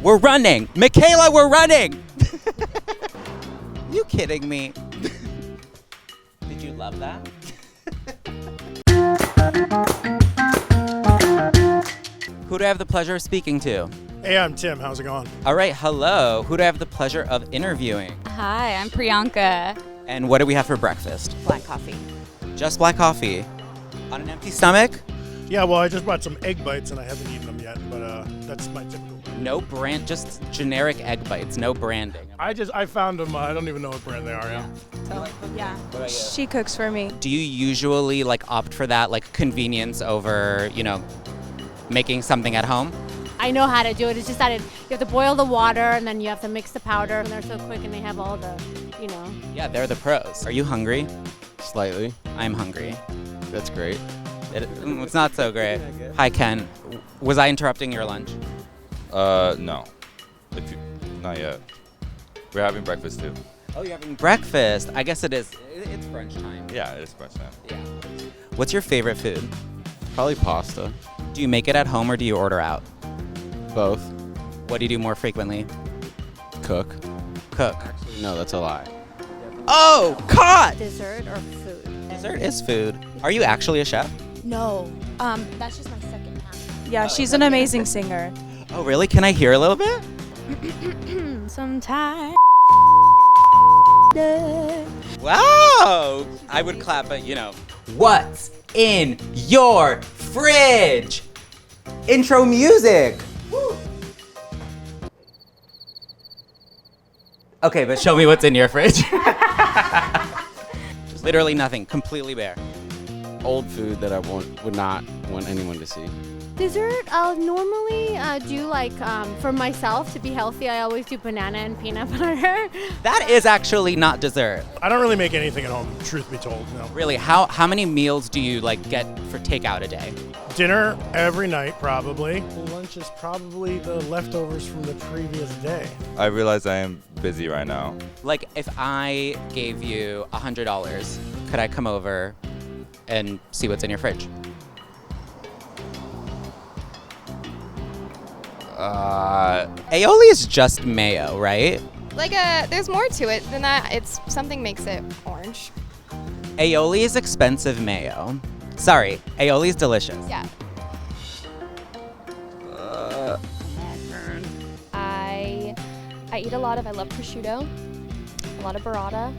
We're running. Michaela, we're running. You kidding me? Did you love that? Who do I have the pleasure of speaking to? Hey, I'm Tim. How's it going? All right, hello. Who do I have the pleasure of interviewing? Hi, I'm Priyanka. And what do we have for breakfast? Black coffee. Just black coffee. On an empty stomach? Yeah, well, I just bought some egg bites and I haven't eaten them yet, but that's my typical. No brand, just generic egg bites, no branding. I found them. I don't even know what brand they are. Yeah. So, yeah. What about you? She cooks for me. Do you usually opt for that convenience over, making something at home? I know how to do it. It's just that you have to boil the water and then you have to mix the powder. And they're so quick and they have all the, Yeah, they're the pros. Are you hungry? Slightly. I'm hungry. That's great. It's not so great. Hi, Ken. Was I interrupting your lunch? No. Not yet. We're having breakfast too. Oh, you're having breakfast. I guess it is. It's brunch time. Yeah, it is brunch time. Yeah. What's your favorite food? Probably pasta. Do you make it at home or do you order out? Both. What do you do more frequently? Cook. Cook. Actually, no, that's a lie. Oh, caught! dessert or food. Dessert is food. Are you actually a chef? No. That's just my second half. Yeah, she's an amazing singer. Oh, really? Can I hear a little bit? Sometimes. Wow! I would clap, but What's in your fridge? Intro music! Woo. Okay, but show me what's in your fridge. Literally nothing, completely bare. Old food that I would not want anyone to see. Dessert, I'll normally do for myself to be healthy. I always do banana and peanut butter. That is actually not dessert. I don't really make anything at home, truth be told. No. Really, how many meals do you get for takeout a day? Dinner every night, probably. Lunch is probably the leftovers from the previous day. I realize I am busy right now. If I gave you $100, could I come over and see what's in your fridge? Aioli is just mayo, right? There's more to it than that. Something makes it orange. Aioli is expensive mayo. Sorry, aioli is delicious. Yeah. I eat a lot of, I love prosciutto, a lot of burrata.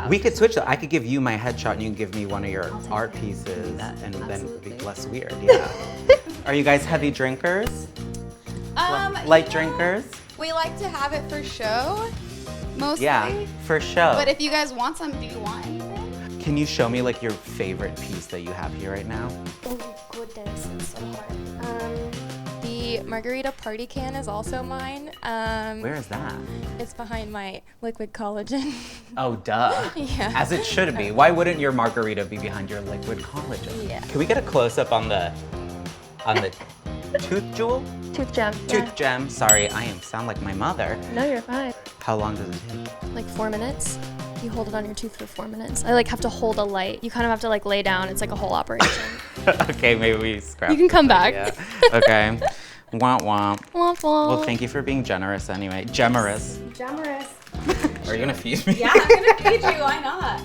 We could switch that. I could give you my headshot and you can give me one of your art pieces and then it'd be less weird, yeah. Are you guys heavy drinkers? Light drinkers? We like to have it for show, mostly. Yeah, for show. But if you guys want some, do you want anything? Can you show me your favorite piece that you have here right now? Oh goodness, it's so hard. The margarita party can is also mine. Where is that? It's behind my liquid collagen. Oh, duh. Yeah. As it should be. Why wouldn't your margarita be behind your liquid collagen? Yeah. Can we get a close-up on the tooth jewel? Tooth gem. Tooth gem. Sorry, sound like my mother. No, you're fine. How long does it take? Like 4 minutes. You hold it on your tooth for 4 minutes. I have to hold a light. You kind of have to lay down. It's a whole operation. Okay, maybe we scrap. You can come back. Yeah. Okay. Womp womp. Womp womp. Well, thank you for being generous anyway. Generous. Generous. Are you gonna feed me? Yeah, I'm gonna feed you. Why not?